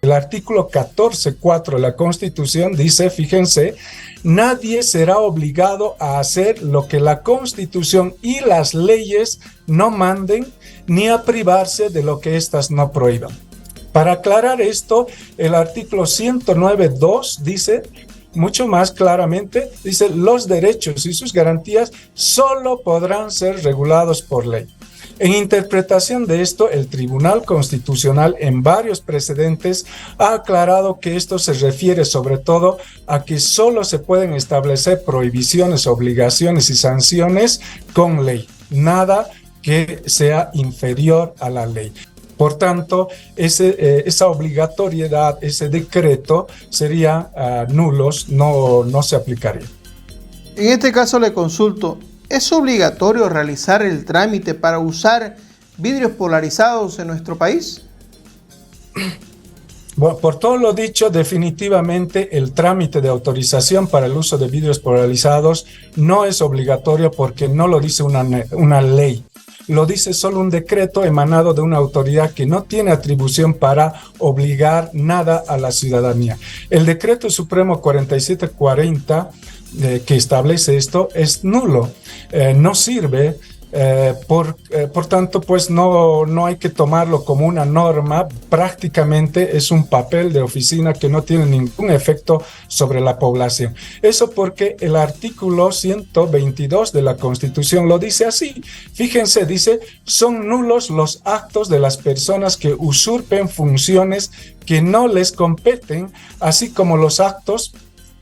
El artículo 14.4 de la Constitución dice, fíjense, nadie será obligado a hacer lo que la Constitución y las leyes no manden, ni a privarse de lo que éstas no prohíban. Para aclarar esto, el artículo 109.2 dice mucho más claramente, dice, los derechos y sus garantías solo podrán ser regulados por ley. En interpretación de esto, el Tribunal Constitucional en varios precedentes ha aclarado que esto se refiere sobre todo a que solo se pueden establecer prohibiciones, obligaciones y sanciones con ley, nada que sea inferior a la ley. Por tanto, esa obligatoriedad, ese decreto sería nulos, no se aplicaría. En este caso le consulto, ¿es obligatorio realizar el trámite para usar vidrios polarizados en nuestro país? Bueno, por todo lo dicho, definitivamente el trámite de autorización para el uso de vidrios polarizados no es obligatorio porque no lo dice una ley. Lo dice solo un decreto emanado de una autoridad que no tiene atribución para obligar nada a la ciudadanía. El decreto supremo 4740 que establece esto es nulo, no sirve. Por tanto, pues no hay que tomarlo como una norma, prácticamente es un papel de oficina que no tiene ningún efecto sobre la población. Eso porque el artículo 122 de la Constitución lo dice así. Fíjense, dice, son nulos los actos de las personas que usurpen funciones que no les competen, así como los actos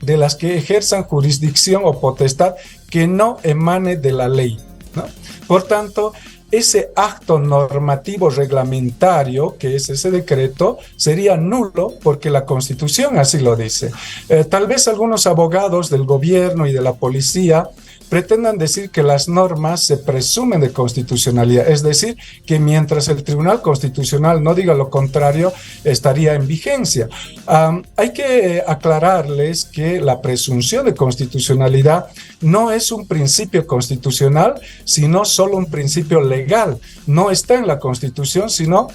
de las que ejerzan jurisdicción o potestad que no emane de la ley, ¿no? Por tanto, ese acto normativo reglamentario, que es ese decreto, sería nulo porque la Constitución así lo dice. Tal vez algunos abogados del gobierno y de la policía pretendan decir que las normas se presumen de constitucionalidad, es decir, que mientras el Tribunal Constitucional no diga lo contrario, estaría en vigencia. Hay que aclararles que la presunción de constitucionalidad no es un principio constitucional, sino solo un principio legal. No está en la Constitución, sino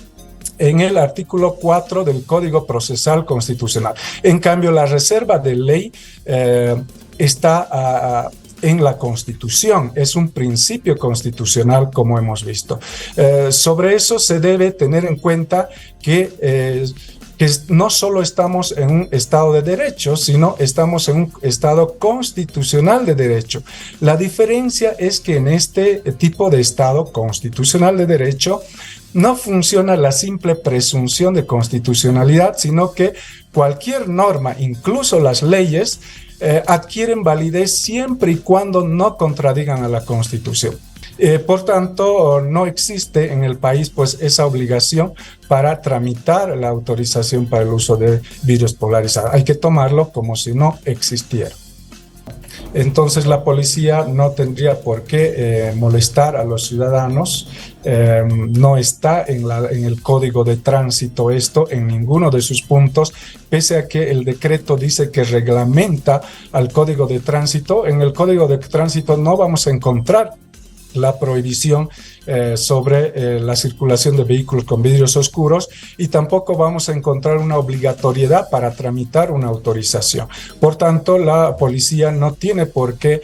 en el artículo 4 del Código Procesal Constitucional. En cambio, la reserva de ley está en la Constitución, es un principio constitucional, como hemos visto. Sobre eso se debe tener en cuenta que no solo estamos en un Estado de Derecho, sino estamos en un Estado constitucional de derecho. La diferencia es que en este tipo de Estado constitucional de derecho no funciona la simple presunción de constitucionalidad, sino que cualquier norma, incluso las leyes, adquieren validez siempre y cuando no contradigan a la Constitución. Por tanto, no existe en el país pues esa obligación para tramitar la autorización para el uso de vidrios polarizados. Hay que tomarlo como si no existiera. Entonces la policía no tendría por qué molestar a los ciudadanos. No está en el Código de Tránsito esto, en ninguno de sus puntos, pese a que el decreto dice que reglamenta al Código de Tránsito. En el Código de Tránsito no vamos a encontrar la prohibición sobre la circulación de vehículos con vidrios oscuros y tampoco vamos a encontrar una obligatoriedad para tramitar una autorización. Por tanto, la policía no tiene por qué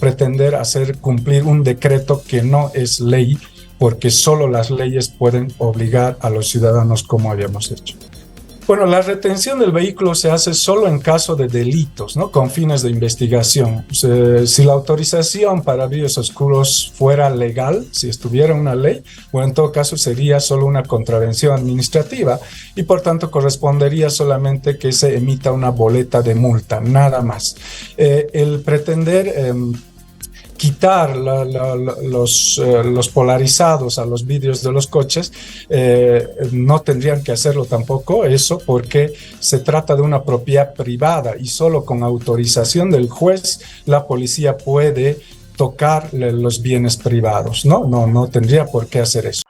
pretender hacer cumplir un decreto que no es ley, porque solo las leyes pueden obligar a los ciudadanos como habíamos hecho. Bueno, la retención del vehículo se hace solo en caso de delitos, ¿no? Con fines de investigación. Si la autorización para vidrios oscuros fuera legal, si estuviera una ley, bueno, en todo caso sería solo una contravención administrativa y por tanto correspondería solamente que se emita una boleta de multa, nada más. El pretender quitar los polarizados a los vidrios de los coches, no tendrían que hacerlo tampoco eso porque se trata de una propiedad privada y solo con autorización del juez la policía puede tocar los bienes privados, ¿no? No tendría por qué hacer eso.